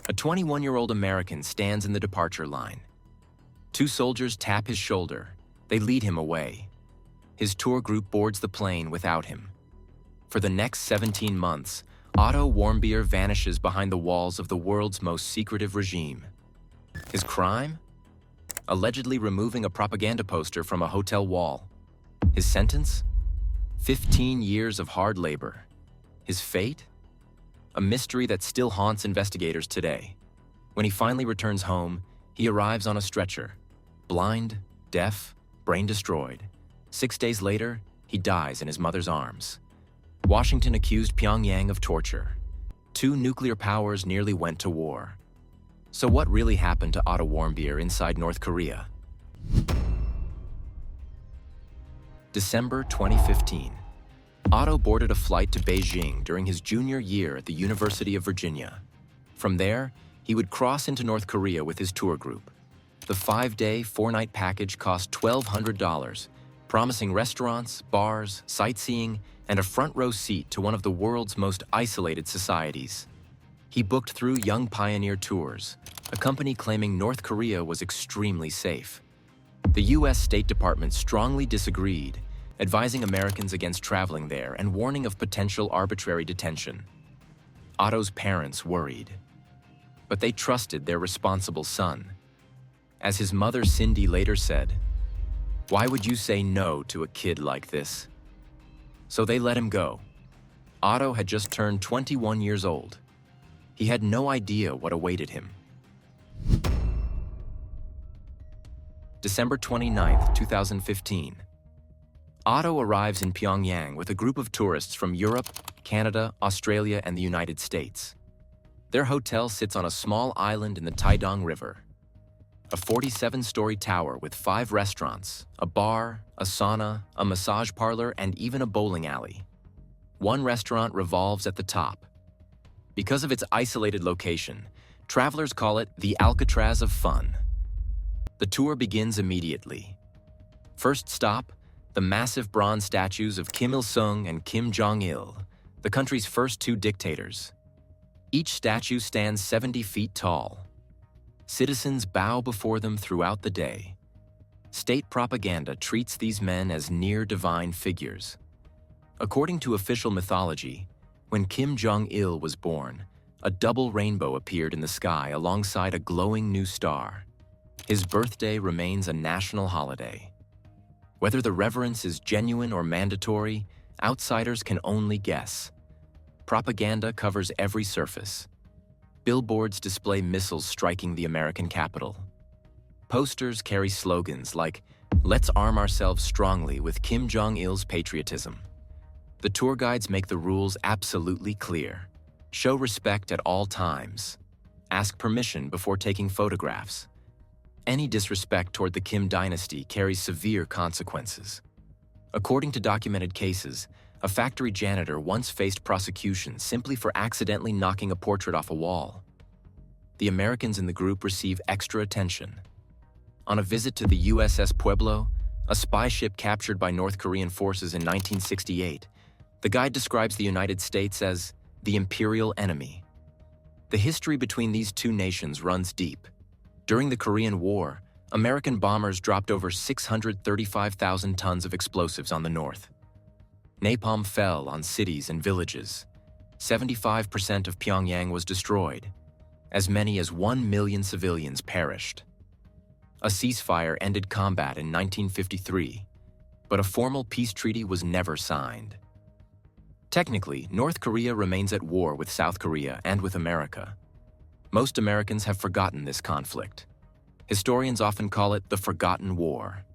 A 21-year-old American stands in the departure line. Two soldiers tap his shoulder. They lead him away. His tour group boards the plane without him. For the next 17 months, Otto Warmbier vanishes behind the walls of the world's most secretive regime. His crime? Allegedly removing a propaganda poster from a hotel wall. His sentence? 15 years of hard labor. His fate? A mystery that still haunts investigators today. When he finally returns home, he arrives on a stretcher. Blind, deaf, brain destroyed. 6 days later, he dies in his mother's arms. Washington accused Pyongyang of torture. Two nuclear powers nearly went to war. So what really happened to Otto Warmbier inside North Korea? December 2015. Otto boarded a flight to Beijing during his junior year at the University of Virginia. From there, he would cross into North Korea with his tour group. The 5-day, 4-night package cost $1,200, promising restaurants, bars, sightseeing, and a front-row seat to one of the world's most isolated societies. He booked through Young Pioneer Tours, a company claiming North Korea was extremely safe. The U.S. State Department strongly disagreed, advising Americans against traveling there and warning of potential arbitrary detention. Otto's parents worried, but they trusted their responsible son. As his mother Cindy later said, "Why would you say no to a kid like this?" So they let him go. Otto had just turned 21 years old. He had no idea what awaited him. December 29, 2015. Otto arrives in Pyongyang with a group of tourists from Europe, Canada, Australia, and the United States. Their hotel sits on a small island in the Taedong River. A 47-story tower with 5 restaurants, a bar, a sauna, a massage parlor, and even a bowling alley. One restaurant revolves at the top. Because of its isolated location, travelers call it the Alcatraz of Fun. The tour begins immediately. First stop, the massive bronze statues of Kim Il-sung and Kim Jong-il, the country's first 2 dictators. Each statue stands 70 feet tall. Citizens bow before them throughout the day. State propaganda treats these men as near-divine figures. According to official mythology, when Kim Jong-il was born, a double rainbow appeared in the sky alongside a glowing new star. His birthday remains a national holiday. Whether the reverence is genuine or mandatory, outsiders can only guess. Propaganda covers every surface. Billboards display missiles striking the American capital. Posters carry slogans like, "Let's arm ourselves strongly with Kim Jong-il's patriotism." The tour guides make the rules absolutely clear. Show respect at all times. Ask permission before taking photographs. Any disrespect toward the Kim dynasty carries severe consequences. According to documented cases, a factory janitor once faced prosecution simply for accidentally knocking a portrait off a wall. The Americans in the group receive extra attention. On a visit to the USS Pueblo, a spy ship captured by North Korean forces in 1968, the guide describes the United States as the imperial enemy. The history between these two nations runs deep. During the Korean War, American bombers dropped over 635,000 tons of explosives on the north. Napalm fell on cities and villages. 75% of Pyongyang was destroyed. As many as 1 million civilians perished. A ceasefire ended combat in 1953, but a formal peace treaty was never signed. Technically, North Korea remains at war with South Korea and with America. Most Americans have forgotten this conflict. Historians often call it the Forgotten War.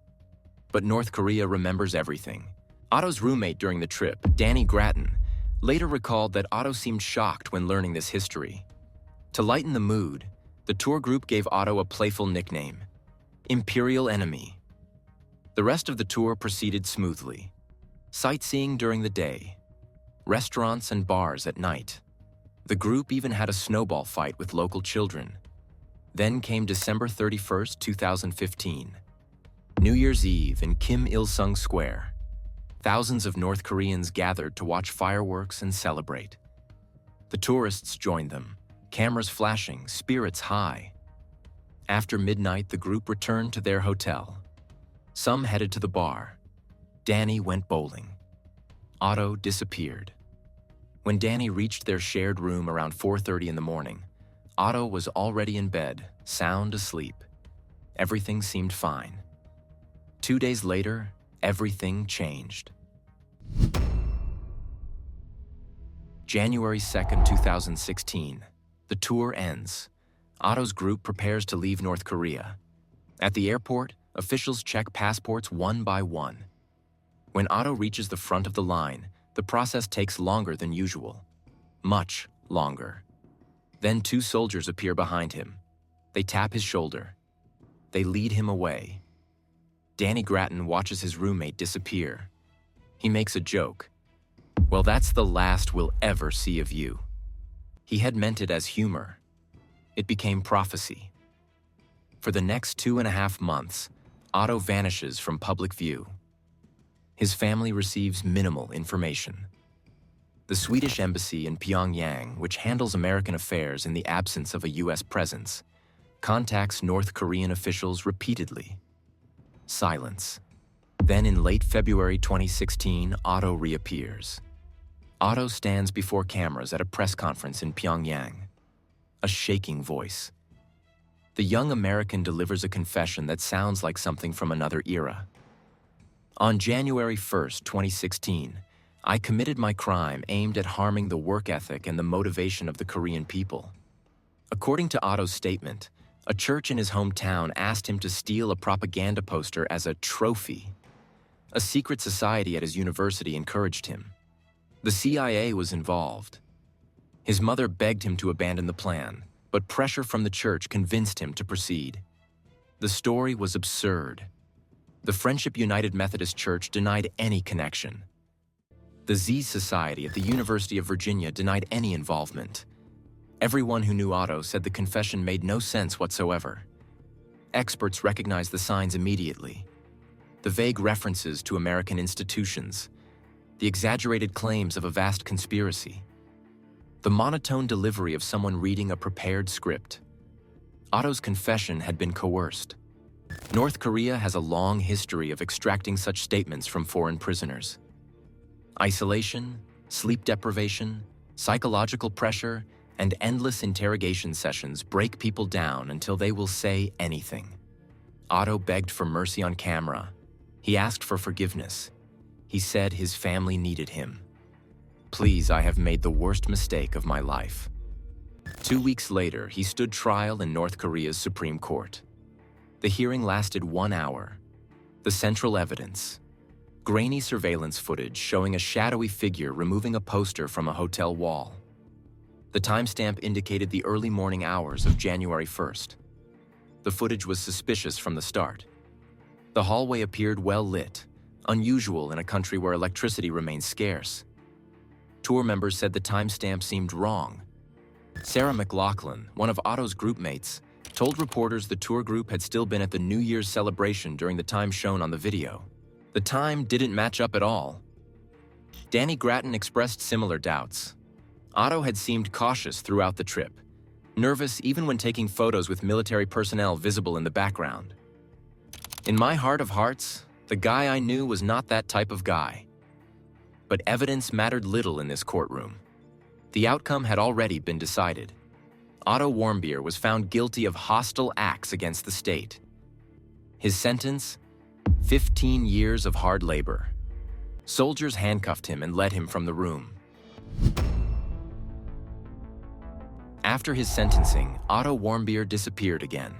But North Korea remembers everything. Otto's roommate during the trip, Danny Grattan, later recalled that Otto seemed shocked when learning this history. To lighten the mood, the tour group gave Otto a playful nickname, Imperial Enemy. The rest of the tour proceeded smoothly. Sightseeing during the day, restaurants and bars at night. The group even had a snowball fight with local children. Then came December 31st, 2015. New Year's Eve in Kim Il-sung Square. Thousands of North Koreans gathered to watch fireworks and celebrate. The tourists joined them, cameras flashing, spirits high. After midnight, the group returned to their hotel. Some headed to the bar. Danny went bowling. Otto disappeared. When Danny reached their shared room around 4:30 in the morning, Otto was already in bed, sound asleep. Everything seemed fine. 2 days later, everything changed. January 2nd, 2016. The tour ends. Otto's group prepares to leave North Korea. At the airport, officials check passports one by one. When Otto reaches the front of the line, the process takes longer than usual. Much longer. Then 2 soldiers appear behind him. They tap his shoulder. They lead him away. Danny Grattan watches his roommate disappear. He makes a joke. "Well, that's the last we'll ever see of you." He had meant it as humor. It became prophecy. For the next 2.5 months, Otto vanishes from public view. His family receives minimal information. The Swedish embassy in Pyongyang, which handles American affairs in the absence of a U.S. presence, contacts North Korean officials repeatedly. Silence. Then in late February 2016, Otto reappears. Otto stands before cameras at a press conference in Pyongyang. A shaking voice. The young American delivers a confession that sounds like something from another era. On January 1st, 2016, I committed my crime aimed at harming the work ethic and the motivation of the Korean people. According to Otto's statement, a church in his hometown asked him to steal a propaganda poster as a trophy. A secret society at his university encouraged him. The CIA was involved. His mother begged him to abandon the plan, but pressure from the church convinced him to proceed. The story was absurd. The Friendship United Methodist Church denied any connection. The Z Society at the University of Virginia denied any involvement. Everyone who knew Otto said the confession made no sense whatsoever. Experts recognized the signs immediately. The vague references to American institutions, the exaggerated claims of a vast conspiracy, the monotone delivery of someone reading a prepared script. Otto's confession had been coerced. North Korea has a long history of extracting such statements from foreign prisoners. Isolation, sleep deprivation, psychological pressure, and endless interrogation sessions break people down until they will say anything. Otto begged for mercy on camera. He asked for forgiveness. He said his family needed him. "Please, I have made the worst mistake of my life." 2 weeks later, he stood trial in North Korea's Supreme Court. The hearing lasted 1 hour. The central evidence: grainy surveillance footage showing a shadowy figure removing a poster from a hotel wall. The timestamp indicated the early morning hours of January 1st. The footage was suspicious from the start. The hallway appeared well lit, unusual in a country where electricity remains scarce. Tour members said the timestamp seemed wrong. Sarah McLaughlin, one of Otto's group mates, told reporters the tour group had still been at the New Year's celebration during the time shown on the video. The time didn't match up at all. Danny Grattan expressed similar doubts. Otto had seemed cautious throughout the trip, nervous even when taking photos with military personnel visible in the background. In my heart of hearts, the guy I knew was not that type of guy. But evidence mattered little in this courtroom. The outcome had already been decided. Otto Warmbier was found guilty of hostile acts against the state. His sentence: 15 years of hard labor. Soldiers handcuffed him and led him from the room. After his sentencing, Otto Warmbier disappeared again.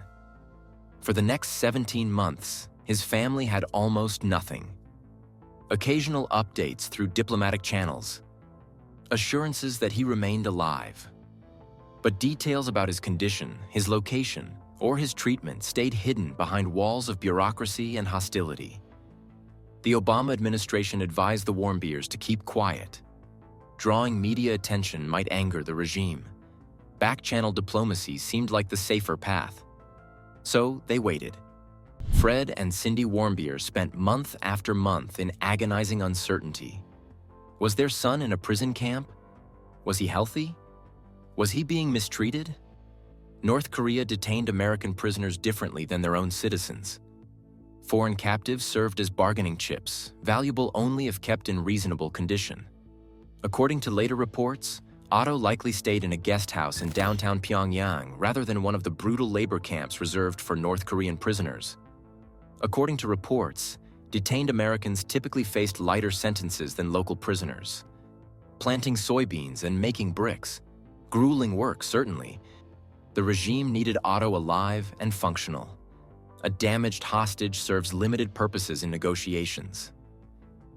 For the next 17 months, his family had almost nothing. Occasional updates through diplomatic channels, assurances that he remained alive. But details about his condition, his location, or his treatment stayed hidden behind walls of bureaucracy and hostility. The Obama administration advised the Warmbiers to keep quiet. Drawing media attention might anger the regime. Back-channel diplomacy seemed like the safer path. So they waited. Fred and Cindy Warmbier spent month after month in agonizing uncertainty. Was their son in a prison camp? Was he healthy? Was he being mistreated? North Korea detained American prisoners differently than their own citizens. Foreign captives served as bargaining chips, valuable only if kept in reasonable condition. According to later reports, Otto likely stayed in a guest house in downtown Pyongyang rather than one of the brutal labor camps reserved for North Korean prisoners. According to reports, detained Americans typically faced lighter sentences than local prisoners. Planting soybeans and making bricks. Grueling work, certainly. The regime needed Otto alive and functional. A damaged hostage serves limited purposes in negotiations.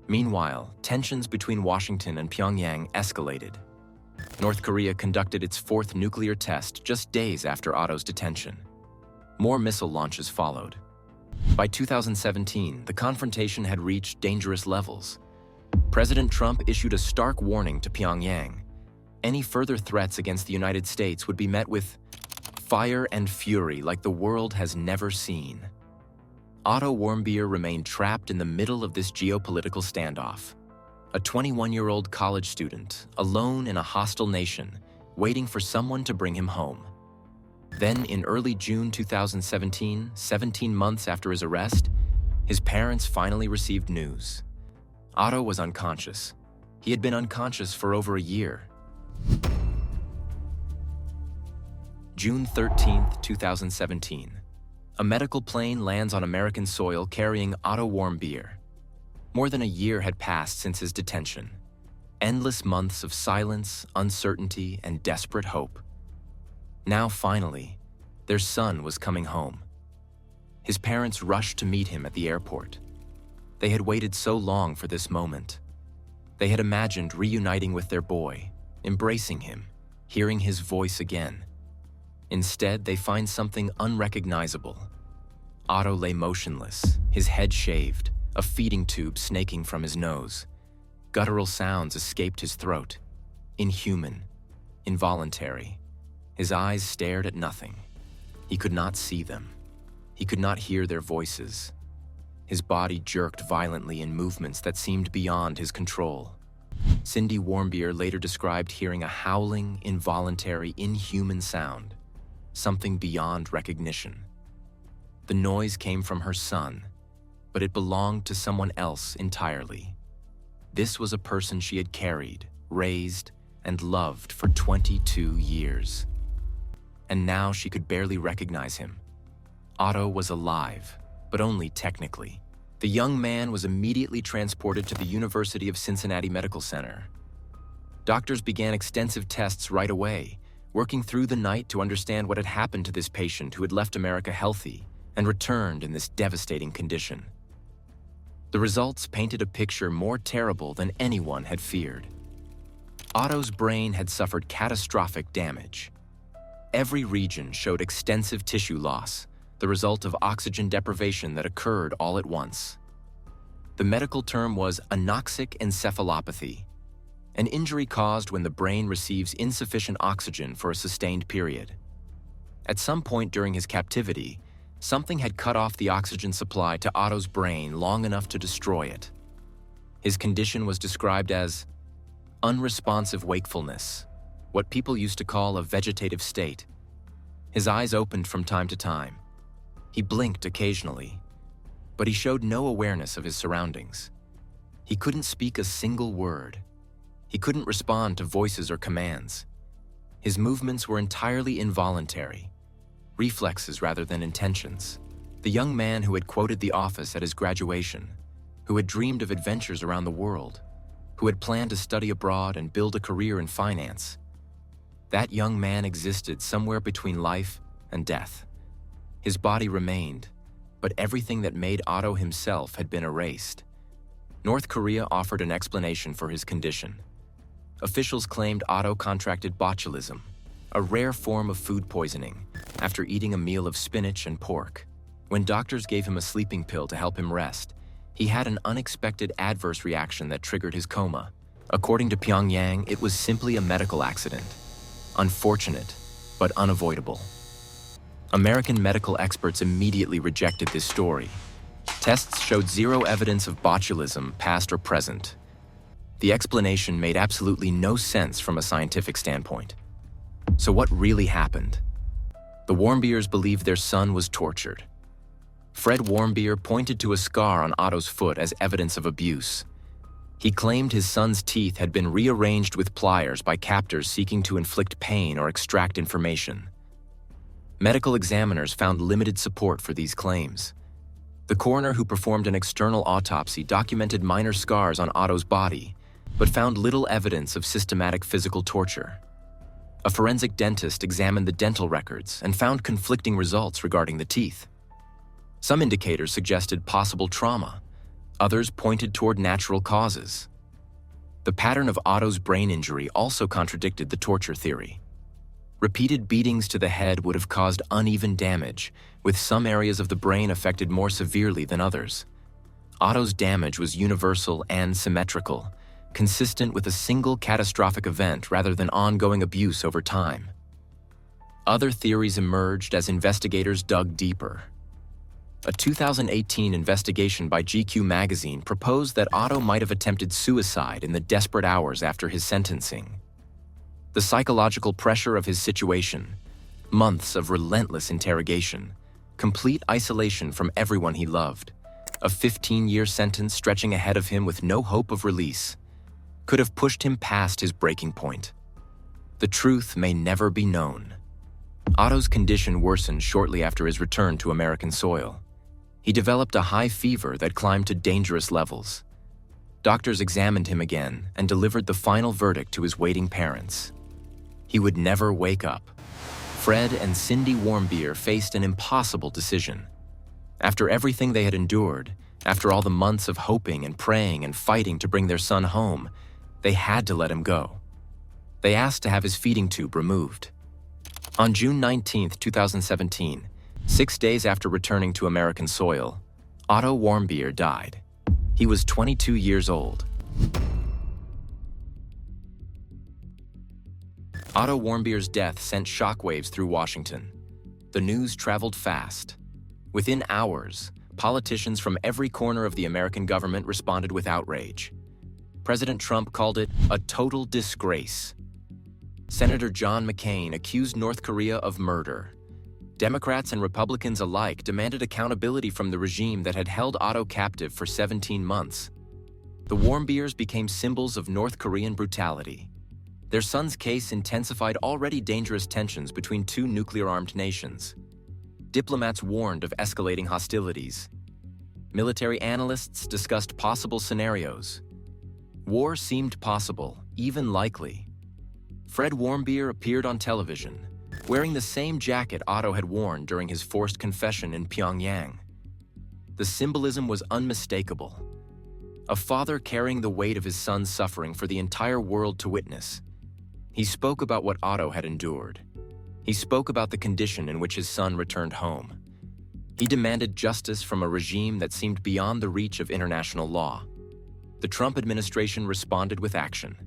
Meanwhile, tensions between Washington and Pyongyang escalated. North Korea conducted its fourth nuclear test just days after Otto's detention. More missile launches followed. By 2017, the confrontation had reached dangerous levels. President Trump issued a stark warning to Pyongyang. Any further threats against the United States would be met with fire and fury like the world has never seen. Otto Warmbier remained trapped in the middle of this geopolitical standoff. A 21-year-old college student, alone in a hostile nation, waiting for someone to bring him home. Then, in early June 2017, 17 months after his arrest, his parents finally received news. Otto was unconscious. He had been unconscious for over a year. June 13, 2017. A medical plane lands on American soil carrying Otto Warmbier. More than a year had passed since his detention. Endless months of silence, uncertainty, and desperate hope. Now, finally, their son was coming home. His parents rushed to meet him at the airport. They had waited so long for this moment. They had imagined reuniting with their boy, embracing him, hearing his voice again. Instead, they find something unrecognizable. Otto lay motionless, his head shaved, a feeding tube snaking from his nose. Guttural sounds escaped his throat. Inhuman, involuntary. His eyes stared at nothing. He could not see them. He could not hear their voices. His body jerked violently in movements that seemed beyond his control. Cindy Warmbier later described hearing a howling, involuntary, inhuman sound, something beyond recognition. The noise came from her son, but it belonged to someone else entirely. This was a person she had carried, raised, and loved for 22 years. And now she could barely recognize him. Otto was alive, but only technically. The young man was immediately transported to the University of Cincinnati Medical Center. Doctors began extensive tests right away, working through the night to understand what had happened to this patient who had left America healthy and returned in this devastating condition. The results painted a picture more terrible than anyone had feared. Otto's brain had suffered catastrophic damage. Every region showed extensive tissue loss, the result of oxygen deprivation that occurred all at once. The medical term was anoxic encephalopathy, an injury caused when the brain receives insufficient oxygen for a sustained period. At some point during his captivity, something had cut off the oxygen supply to Otto's brain long enough to destroy it. His condition was described as unresponsive wakefulness, what people used to call a vegetative state. His eyes opened from time to time. He blinked occasionally, but he showed no awareness of his surroundings. He couldn't speak a single word. He couldn't respond to voices or commands. His movements were entirely involuntary, reflexes rather than intentions. The young man who had quoted The Office at his graduation, who had dreamed of adventures around the world, who had planned to study abroad and build a career in finance. That young man existed somewhere between life and death. His body remained, but everything that made Otto himself had been erased. North Korea offered an explanation for his condition. Officials claimed Otto contracted botulism, a rare form of food poisoning, after eating a meal of spinach and pork. When doctors gave him a sleeping pill to help him rest, he had an unexpected adverse reaction that triggered his coma. According to Pyongyang, it was simply a medical accident. Unfortunate, but unavoidable. American medical experts immediately rejected this story. Tests showed zero evidence of botulism, past or present. The explanation made absolutely no sense from a scientific standpoint. So what really happened? The Warmbiers believed their son was tortured. Fred Warmbier pointed to a scar on Otto's foot as evidence of abuse. He claimed his son's teeth had been rearranged with pliers by captors seeking to inflict pain or extract information. Medical examiners found limited support for these claims. The coroner who performed an external autopsy documented minor scars on Otto's body, but found little evidence of systematic physical torture. A forensic dentist examined the dental records and found conflicting results regarding the teeth. Some indicators suggested possible trauma. Others pointed toward natural causes. The pattern of Otto's brain injury also contradicted the torture theory. Repeated beatings to the head would have caused uneven damage, with some areas of the brain affected more severely than others. Otto's damage was universal and symmetrical, consistent with a single catastrophic event rather than ongoing abuse over time. Other theories emerged as investigators dug deeper. A 2018 investigation by GQ magazine proposed that Otto might have attempted suicide in the desperate hours after his sentencing. The psychological pressure of his situation, months of relentless interrogation, complete isolation from everyone he loved, a 15-year sentence stretching ahead of him with no hope of release, could have pushed him past his breaking point. The truth may never be known. Otto's condition worsened shortly after his return to American soil. He developed a high fever that climbed to dangerous levels. Doctors examined him again and delivered the final verdict to his waiting parents. He would never wake up. Fred and Cindy Warmbier faced an impossible decision. After everything they had endured, after all the months of hoping and praying and fighting to bring their son home, they had to let him go. They asked to have his feeding tube removed. On June 19, 2017, 6 days after returning to American soil, Otto Warmbier died. He was 22 years old. Otto Warmbier's death sent shockwaves through Washington. The news traveled fast. Within hours, politicians from every corner of the American government responded with outrage. President Trump called it a total disgrace. Senator John McCain accused North Korea of murder. Democrats and Republicans alike demanded accountability from the regime that had held Otto captive for 17 months. The Warmbiers became symbols of North Korean brutality. Their son's case intensified already dangerous tensions between two nuclear-armed nations. Diplomats warned of escalating hostilities. Military analysts discussed possible scenarios. War seemed possible, even likely. Fred Warmbier appeared on television, wearing the same jacket Otto had worn during his forced confession in Pyongyang. The symbolism was unmistakable. A father carrying the weight of his son's suffering for the entire world to witness. He spoke about what Otto had endured. He spoke about the condition in which his son returned home. He demanded justice from a regime that seemed beyond the reach of international law. The Trump administration responded with action.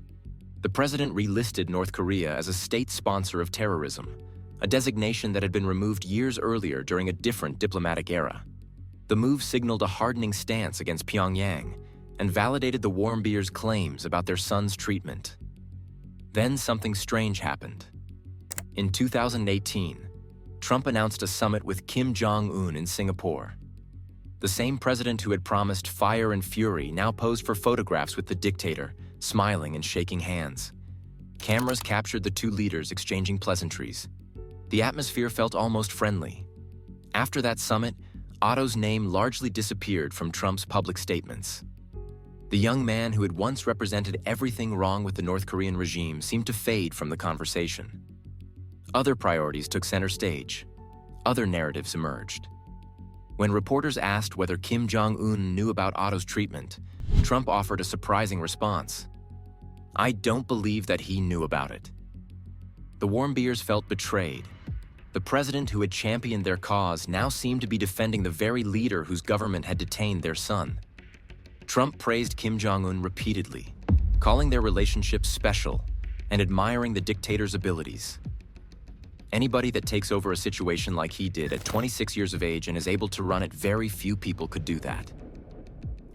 The president relisted North Korea as a state sponsor of terrorism, a designation that had been removed years earlier during a different diplomatic era. The move signaled a hardening stance against Pyongyang and validated the Warmbiers' claims about their son's treatment. Then something strange happened. In 2018, Trump announced a summit with Kim Jong-un in Singapore. The same president who had promised fire and fury now posed for photographs with the dictator, smiling and shaking hands. Cameras captured the two leaders exchanging pleasantries. The atmosphere felt almost friendly. After that summit, Otto's name largely disappeared from Trump's public statements. The young man who had once represented everything wrong with the North Korean regime seemed to fade from the conversation. Other priorities took center stage. Other narratives emerged. When reporters asked whether Kim Jong-un knew about Otto's treatment, Trump offered a surprising response. "I don't believe that he knew about it." The Warmbiers felt betrayed. The president who had championed their cause now seemed to be defending the very leader whose government had detained their son. Trump praised Kim Jong-un repeatedly, calling their relationship special and admiring the dictator's abilities. Anybody that takes over a situation like he did at 26 years of age and is able to run it, very few people could do that.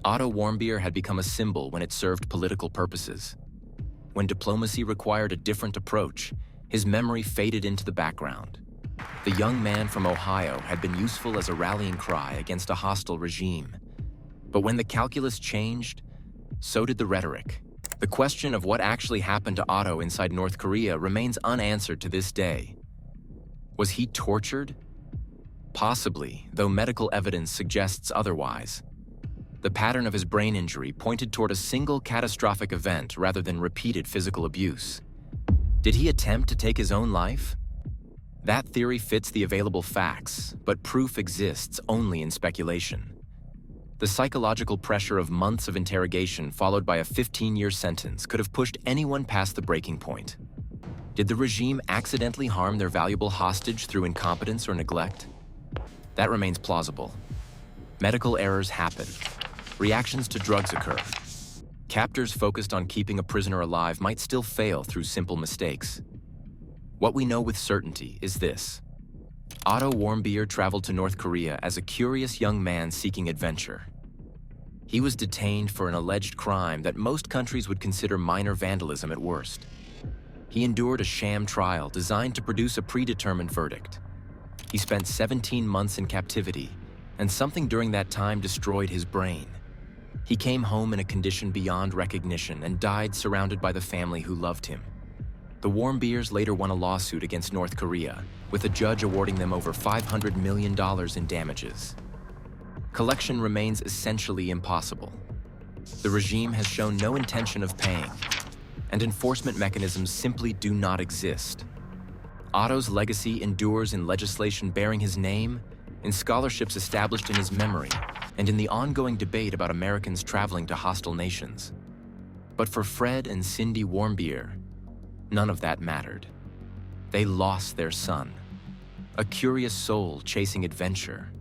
Otto Warmbier had become a symbol when it served political purposes. When diplomacy required a different approach, His memory faded into the background. The young man from Ohio had been useful as a rallying cry against a hostile regime. But when the calculus changed, so did the rhetoric. The question of what actually happened to Otto inside North Korea remains unanswered to this day. Was he tortured? Possibly, though medical evidence suggests otherwise. The pattern of his brain injury pointed toward a single catastrophic event rather than repeated physical abuse. Did he attempt to take his own life? That theory fits the available facts, but proof exists only in speculation. The psychological pressure of months of interrogation followed by a 15-year sentence could have pushed anyone past the breaking point. Did the regime accidentally harm their valuable hostage through incompetence or neglect? That remains plausible. Medical errors happen. Reactions to drugs occur. Captors focused on keeping a prisoner alive might still fail through simple mistakes. What we know with certainty is this. Otto Warmbier traveled to North Korea as a curious young man seeking adventure. He was detained for an alleged crime that most countries would consider minor vandalism at worst. He endured a sham trial designed to produce a predetermined verdict. He spent 17 months in captivity, and something during that time destroyed his brain. He came home in a condition beyond recognition and died surrounded by the family who loved him. The Warmbiers later won a lawsuit against North Korea, with a judge awarding them over $500 million in damages. Collection remains essentially impossible. The regime has shown no intention of paying, and enforcement mechanisms simply do not exist. Otto's legacy endures in legislation bearing his name, in scholarships established in his memory, and in the ongoing debate about Americans traveling to hostile nations. But for Fred and Cindy Warmbier, none of that mattered. They lost their son, a curious soul chasing adventure,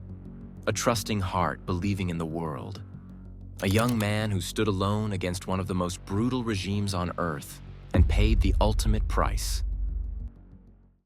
a trusting heart believing in the world, a young man who stood alone against one of the most brutal regimes on earth and paid the ultimate price.